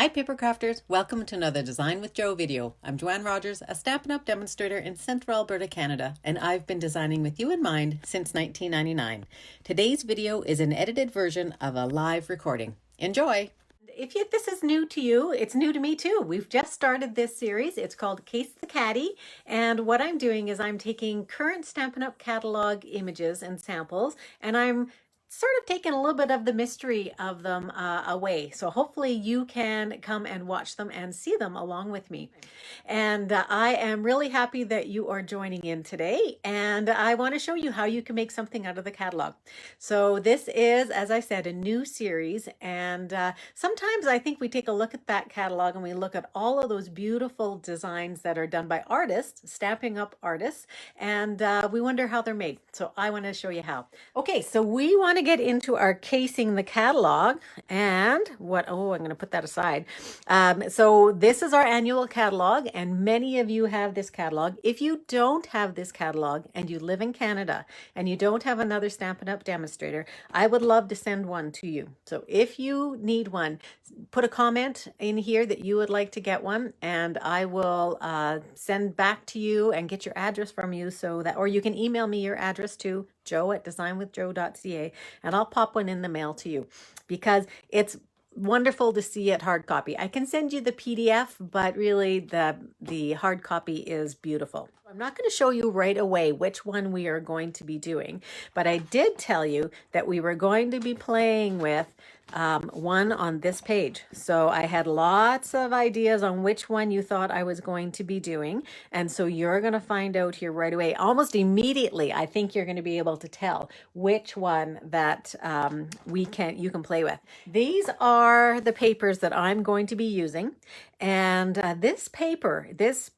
Hi Papercrafters, welcome to another Design with Joe video. I'm Joanne Rogers, a Stampin' Up! Demonstrator in Central Alberta, Canada, and I've been designing with you in mind since 1999. Today's video is an edited version of a live recording. Enjoy! If this is new to you, it's new to me too. We've just started this series. It's called Case the Cattie, and what I'm doing is I'm taking current Stampin' Up! Catalog images and samples, and I'm sort of taken a little bit of the mystery of them away. So hopefully you can come and watch them and see them along with me. And I am really happy that you are joining in today. And I want to show you how you can make something out of the catalog. So this is, as I said, a new series. And sometimes I think we take a look at that catalog and we look at all of those beautiful designs that are done by artists, Stampin' Up! Artists, and we wonder how they're made. So I want to show you how. Okay, so we want to get into our casing the catalog, and I'm going to put that aside. So this is our annual catalog, and many of you have this catalog. If you don't have this catalog and you live in Canada and you don't have another Stampin' Up! Demonstrator, I would love to send one to you. So if you need one, put a comment in here that you would like to get one, and I will send back to you and get your address from you, so that, or you can email me your address to joe@designwithjoe.ca, and I'll pop one in the mail to you, because it's wonderful to see it hard copy. I can send you the PDF, but really the hard copy is beautiful. I'm not going to show you right away which one we are going to be doing, but I did tell you that we were going to be playing with one on this page. So I had lots of ideas on which one you thought I was going to be doing. And so you're going to find out here right away, almost immediately. I think you're going to be able to tell which one that you can play with. These are the papers that I'm going to be using. And this paper, this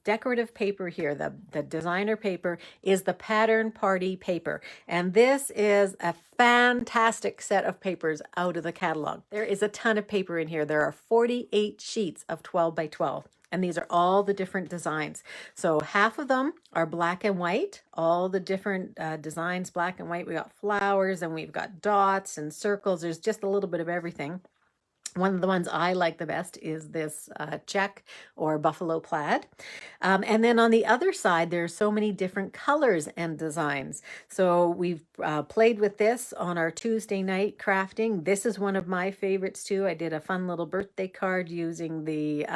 decorative paper here, the designer paper, is the Pattern Party paper. And this is a fantastic set of papers out of the catalog. There is a ton of paper in here. There are 48 sheets of 12 by 12. And these are all the different designs. So half of them are black and white, all the different designs, black and white. We got flowers and we've got dots and circles. There's just a little bit of everything. One of the ones I like the best is this check or buffalo plaid. And then on the other side, there are so many different colors and designs. So we've played with this on our Tuesday night crafting. This is one of my favorites too. I did a fun little birthday card using the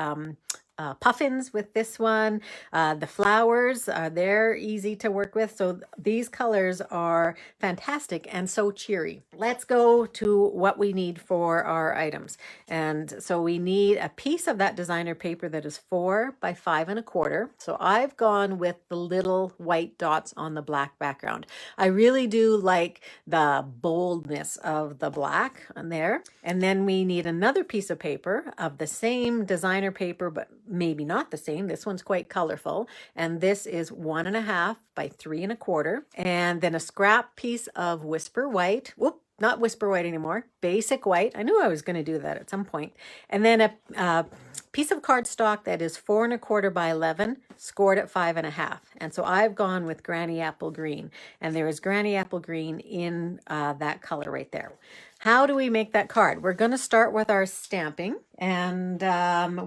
puffins with this one. The flowers, they're easy to work with. So these colors are fantastic and so cheery. Let's go to what we need for our items. And so we need a piece of that designer paper that is 4 by 5 1/4. So I've gone with the little white dots on the black background. I really do like the boldness of the black on there. And then we need another piece of paper of the same designer paper, but maybe not the same. This one's quite colorful. And this is 1 1/2 by 3 1/4. And then a scrap piece of Whisper White. Whoop, not Whisper White anymore. Basic White. I knew I was going to do that at some point. And then a piece of cardstock that is 4 1/4 by 11, scored at 5 1/2. And so I've gone with Granny Apple Green. And there is Granny Apple Green in that color right there. How do we make that card? We're going to start with our stamping. And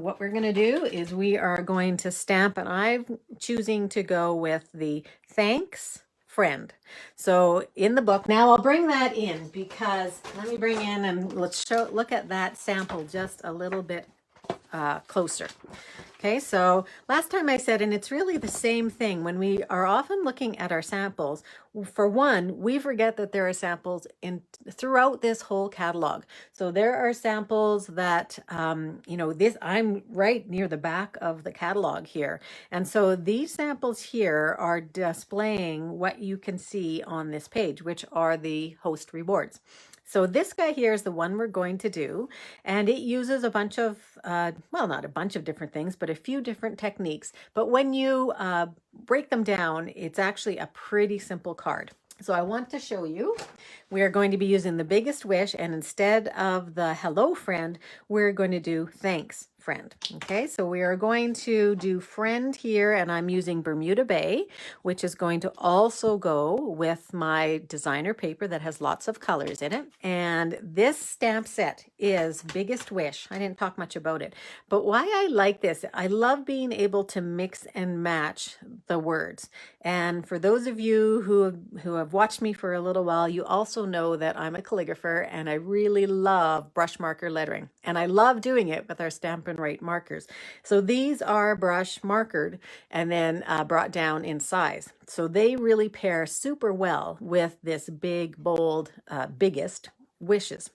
what we're going to do is we are going to stamp, and I'm choosing to go with the Thanks Friend. So in the book, now I'll bring that in, because let me bring in and let's look at that sample just a little bit closer. Okay, so last time I said, and it's really the same thing, when we are often looking at our samples, for one, we forget that there are samples throughout this whole catalog. So there are samples that, I'm right near the back of the catalog here. And so these samples here are displaying what you can see on this page, which are the host rewards. So this guy here is the one we're going to do, and it uses a bunch of, not a bunch of different things, but a few different techniques. But when you break them down, it's actually a pretty simple card. So I want to show you, we are going to be using the biggest wish, and instead of the hello friend, we're going to do thanks friend. Okay, so we are going to do friend here, and I'm using Bermuda Bay, which is going to also go with my designer paper that has lots of colors in it. And this stamp set is Biggest Wish. I didn't talk much about it, but why I like this, I love being able to mix and match the words. And for those of you who have watched me for a little while, you also know that I'm a calligrapher and I really love brush marker lettering. And I love doing it with our Stampin' Write markers. So these are brush markered and then brought down in size. So they really pair super well with this big, bold, Biggest Wishes.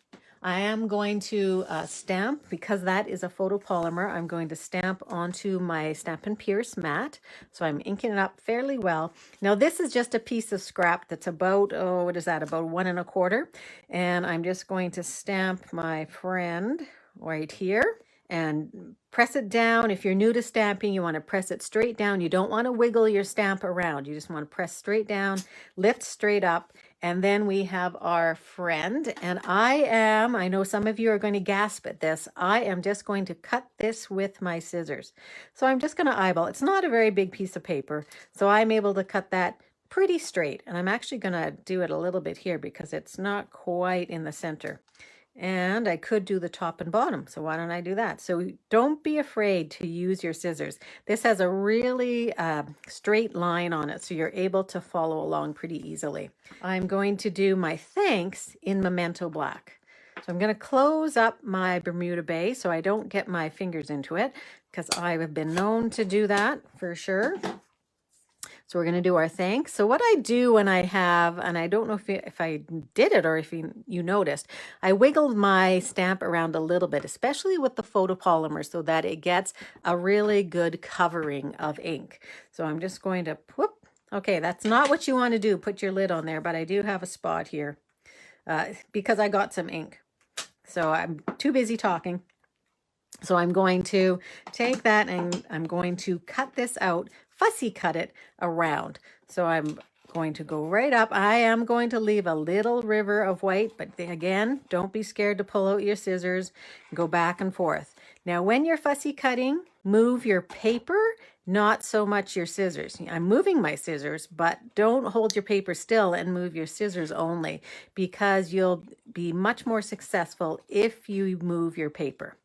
I am going to stamp, because that is a photopolymer, I'm going to stamp onto my Stampin' Pierce mat. So I'm inking it up fairly well. Now this is just a piece of scrap that's about, oh, what is that, about 1 1/4. And I'm just going to stamp my friend right here and press it down. If you're new to stamping, you want to press it straight down. You don't want to wiggle your stamp around. You just want to press straight down, lift straight up, and then we have our friend. And I know some of you are going to gasp at this, I am just going to cut this with my scissors. So I'm just going to eyeball. It's not a very big piece of paper, so I'm able to cut that pretty straight. And I'm actually going to do it a little bit here because it's not quite in the center. And I could do the top and bottom, so why don't I do that? So don't be afraid to use your scissors. This has a really straight line on it, so you're able to follow along pretty easily. I'm going to do my thanks in Memento Black. So I'm going to close up my Bermuda Bay so I don't get my fingers into it, because I have been known to do that for sure. So we're going to do our thanks. So what I do when I have, and I don't know if I did it or if you noticed, I wiggled my stamp around a little bit, especially with the photopolymer, so that it gets a really good covering of ink. So I'm just going to, whoop, okay, that's not what you want to do, put your lid on there, but I do have a spot here because I got some ink. So I'm too busy talking. So I'm going to take that and I'm going to cut this out, fussy cut it around. So I'm going to go right up. I am going to leave a little river of white, but again, don't be scared to pull out your scissors, go back and forth. Now, when you're fussy cutting, move your paper, not so much your scissors. I'm moving my scissors, but don't hold your paper still and move your scissors only, because you'll be much more successful if you move your paper.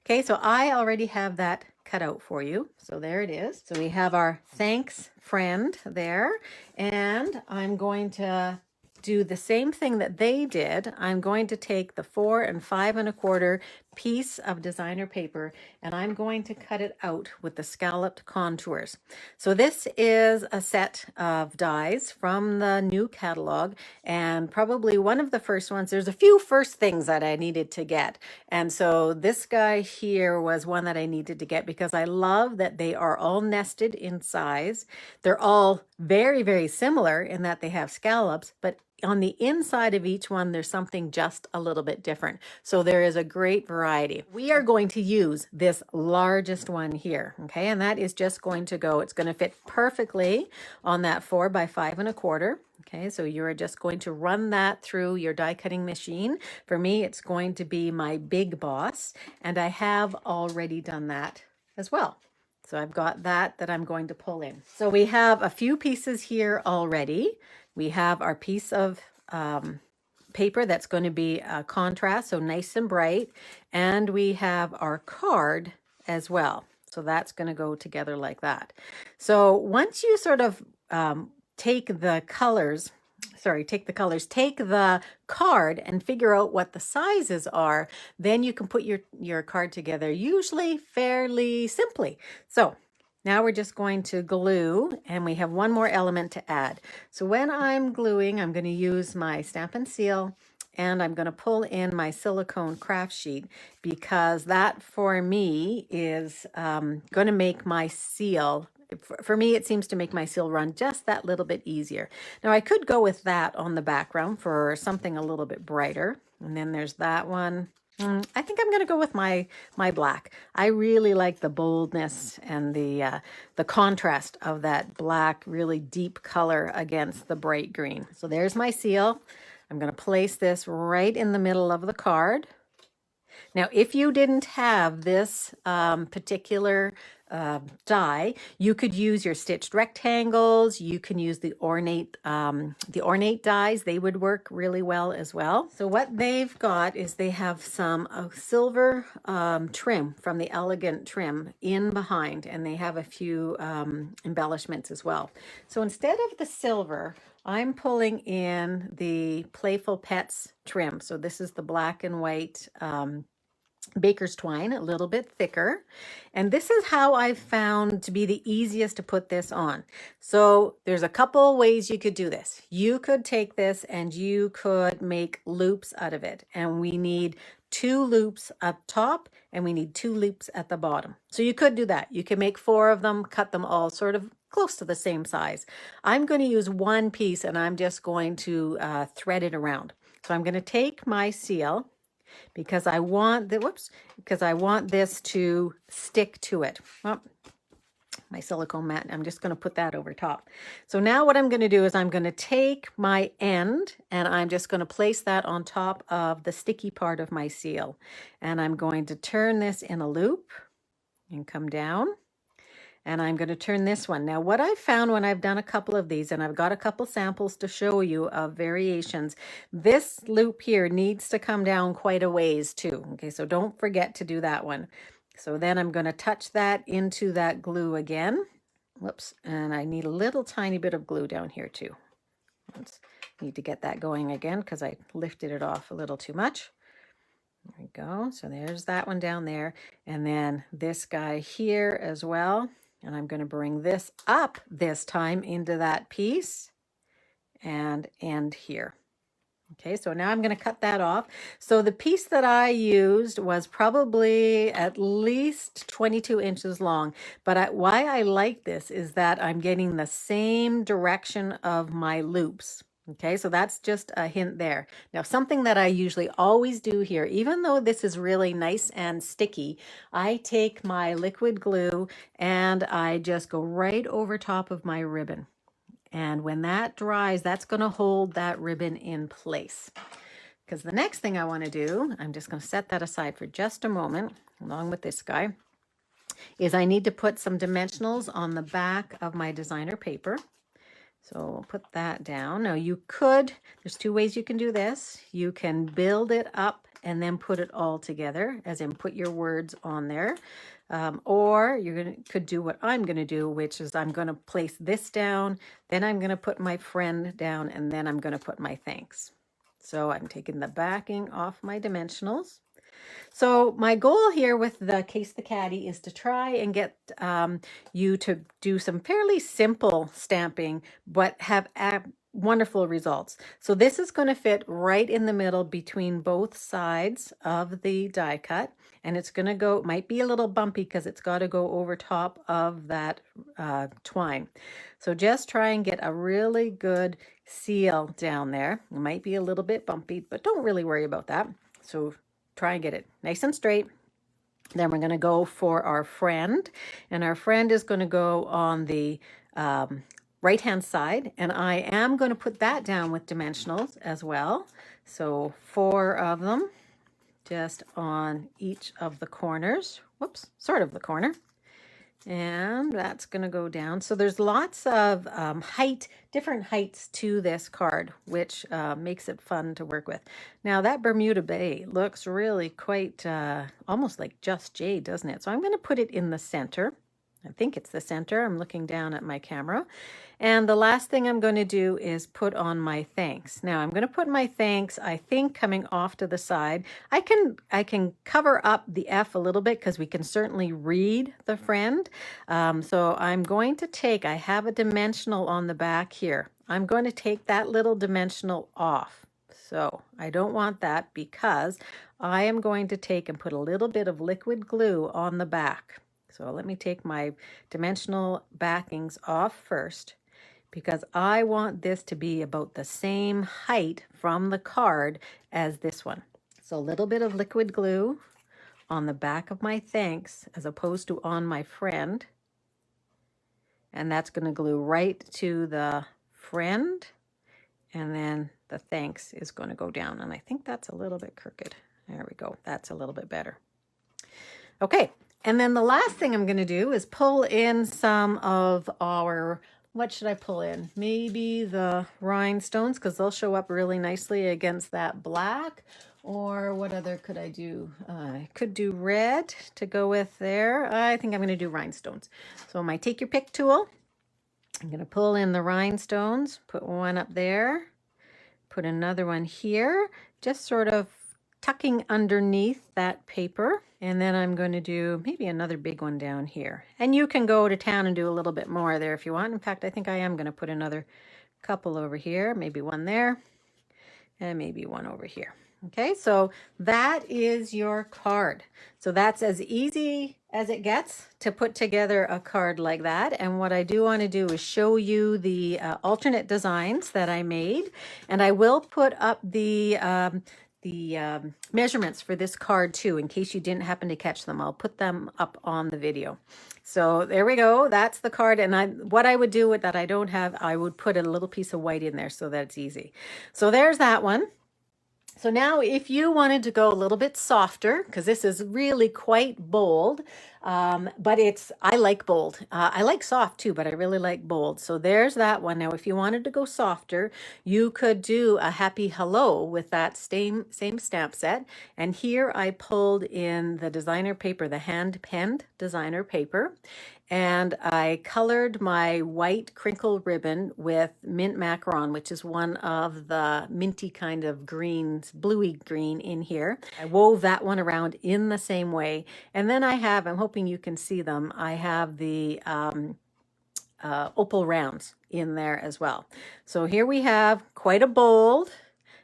Okay, so I already have that cut out for you. So there it is. So we have our thanks friend there. And I'm going to do the same thing that they did. I'm going to take the 4 5 1/4 piece of designer paper and I'm going to cut it out with the scalloped contours. So this is a set of dies from the new catalog, and probably one of the first ones. There's a few first things that I needed to get, and so this guy here was one that I needed to get because I love that they are all nested in size. They're all very, very similar in that they have scallops, but on the inside of each one, there's something just a little bit different. So there is a great variety. We are going to use this largest one here, okay? And that is just going to go, it's going to fit perfectly on that 4 by 5 1/4. Okay, so you're just going to run that through your die cutting machine. For me, it's going to be my Big Boss, and I have already done that as well. So I've got that I'm going to pull in. So we have a few pieces here already. We have our piece of paper that's going to be a contrast, so nice and bright. And we have our card as well. So that's going to go together like that. So once you sort of take the card and figure out what the sizes are, then you can put your card together usually fairly simply. So now we're just going to glue, and we have one more element to add. So when I'm gluing, I'm going to use my Stampin' Seal, and I'm going to pull in my silicone craft sheet, because that for me is going to make my seal, for me it seems to make my seal run just that little bit easier. Now I could go with that on the background for something a little bit brighter. And then there's that one. I think I'm going to go with my black. I really like the boldness and the contrast of that black, really deep color against the bright green. So there's my seal. I'm going to place this right in the middle of the card. Now, if you didn't have this particular die, you could use your stitched rectangles. You can use the ornate dies. They would work really well as well. So what they've got is they have some silver trim from the Elegant trim in behind, and they have a few embellishments as well. So instead of the silver, I'm pulling in the Playful Pets trim. So this is the black and white baker's twine, a little bit thicker. And this is how I've found to be the easiest to put this on. So there's a couple ways you could do this. You could take this and you could make loops out of it. And we need 2 loops up top and we need 2 loops at the bottom. So you could do that. You can make 4 of them, cut them all sort of close to the same size. I'm going to use one piece and I'm just going to thread it around. So I'm going to take my seal because I want this to stick to it. Well, my silicone mat, I'm just going to put that over top. So now what I'm going to do is I'm going to take my end and I'm just going to place that on top of the sticky part of my seal. And I'm going to turn this in a loop and come down. And I'm going to turn this one. Now, what I've found when I've done a couple of these, and I've got a couple samples to show you of variations, this loop here needs to come down quite a ways too. Okay, so don't forget to do that one. So then I'm going to touch that into that glue again. Whoops, and I need a little tiny bit of glue down here too. Need to get that going again because I lifted it off a little too much. There we go. So there's that one down there. And then this guy here as well. And I'm going to bring this up this time into that piece and end here. Okay, so now I'm going to cut that off. So the piece that I used was probably at least 22 inches long. But why I like this is that I'm getting the same direction of my loops. Okay, so that's just a hint there. Now, something that I usually always do here, even though this is really nice and sticky, I take my liquid glue and I just go right over top of my ribbon. And when that dries, that's going to hold that ribbon in place. Because the next thing I want to do, I'm just going to set that aside for just a moment, along with this guy, is I need to put some dimensionals on the back of my designer paper. So we'll put that down. Now you could, there's 2 ways you can do this. You can build it up and then put it all together, as in put your words on there. Or you could do what I'm going to do, which is I'm going to place this down, then I'm going to put my friend down, and then I'm going to put my thanks. So I'm taking the backing off my dimensionals. So my goal here with the Case the Cattie is to try and get you to do some fairly simple stamping, but have wonderful results. So this is going to fit right in the middle between both sides of the die cut. And it's going to go, it might be a little bumpy because it's got to go over top of that twine. So just try and get a really good seal down there. It might be a little bit bumpy, but don't really worry about that. So try and get it nice and straight. Then we're going to go for our friend, and our friend is going to go on the right hand side, and I am going to put that down with dimensionals as well. So 4 of them just on each of the corners. Whoops, sort of the corner. And that's going to go down. So there's lots of different heights to this card, which makes it fun to work with. Now that Bermuda Bay looks really quite almost like just jade, doesn't it? So I'm going to put it in the center. I think it's the center. I'm looking down at my camera. And the last thing I'm going to do is put on my thanks. Now I'm going to put my thanks, I think, coming off to the side. I can cover up the F a little bit because we can certainly read the friend. So I'm going to take, I have a dimensional on the back here. I'm going to take that little dimensional off. So I don't want that because I am going to take and put a little bit of liquid glue on the back. So let me take my dimensional backings off first, because I want this to be about the same height from the card as this one. So a little bit of liquid glue on the back of my thanks as opposed to on my friend. And that's going to glue right to the friend. And then the thanks is going to go down. And I think that's a little bit crooked. There we go. That's a little bit better. Okay, and then the last thing I'm going to do is pull in some of our, what should I pull in? Maybe the rhinestones, because they'll show up really nicely against that black. Or what other could I do? I could do red to go with there. I think I'm going to do rhinestones. So my take your pick tool, I'm going to pull in the rhinestones, put one up there, put another one here, just sort of tucking underneath that paper. And then I'm going to do maybe another big one down here. And you can go to town and do a little bit more there if you want. In fact, I think I am going to put another couple over here, maybe one there, and maybe one over here. Okay, so that is your card. So that's as easy as it gets to put together a card like that. And what I do want to do is show you the alternate designs that I made. And I will put up the measurements for this card too, in case you didn't happen to catch them. I'll put them up on the video. So there we go. That's the card. And what I would do with that I don't have, I would put a little piece of white in there so that it's easy. So there's that one. So now if you wanted to go a little bit softer, because this is really quite bold, but I like bold. I like soft too, but I really like bold. So there's that one. Now, if you wanted to go softer, you could do a happy hello with that same stamp set. And here I pulled in the designer paper, the hand-penned designer paper. And I colored my white crinkle ribbon with mint macaron, which is one of the minty kind of greens, bluey green in here. I wove that one around in the same way. And then I have, I'm hoping you can see them, I have the opal rounds in there as well. So here we have quite a bold,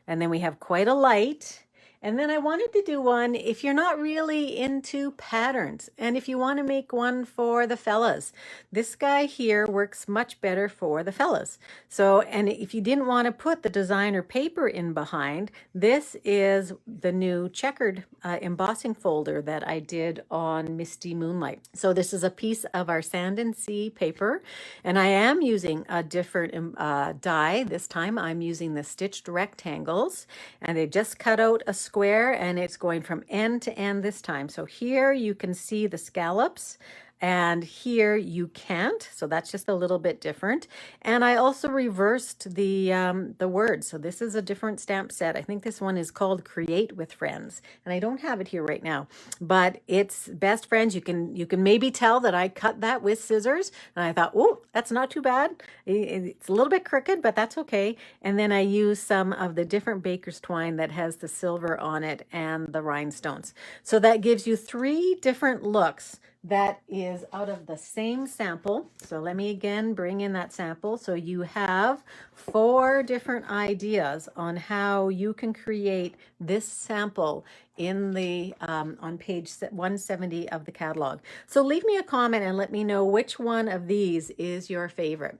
and then we have quite a light. And then I wanted to do one if you're not really into patterns and if you want to make one for the fellas. This guy here works much better for the fellas. So, and if you didn't want to put the designer paper in behind, this is the new Checkered embossing folder that I did on Misty Moonlight. So this is a piece of our Sand and Sea paper, and I am using a different die. This time I'm using the stitched rectangles, and they just cut out a square, and it's going from end to end this time. So here you can see the scallops, and here you can't, so that's just a little bit different. And I also reversed the words. So this is a different stamp set. I think this one is called Create with Friends, and I don't have it here right now, but it's best friends. You can maybe tell that I cut that with scissors, and I thought, oh, that's not too bad. It's a little bit crooked, but that's okay. And then I use some of the different baker's twine that has the silver on it and the rhinestones. So that gives you 3 different looks. That is out of the same sample. So let me again bring in that sample. So you have 4 different ideas on how you can create this sample in the on page 170 of the catalog. So leave me a comment and let me know which one of these is your favorite.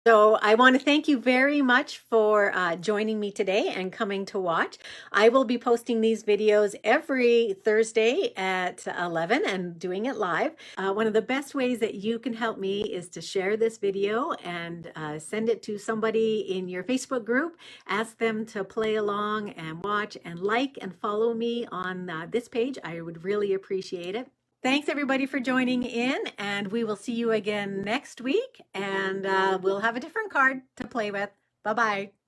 So I want to thank you very much for joining me today and coming to watch. I will be posting these videos every Thursday at 11 and doing it live. One of the best ways that you can help me is to share this video and send it to somebody in your Facebook group. Ask them to play along and watch, and like and follow me on this page. I would really appreciate it. Thanks everybody for joining in, and we will see you again next week, and we'll have a different card to play with. Bye-bye.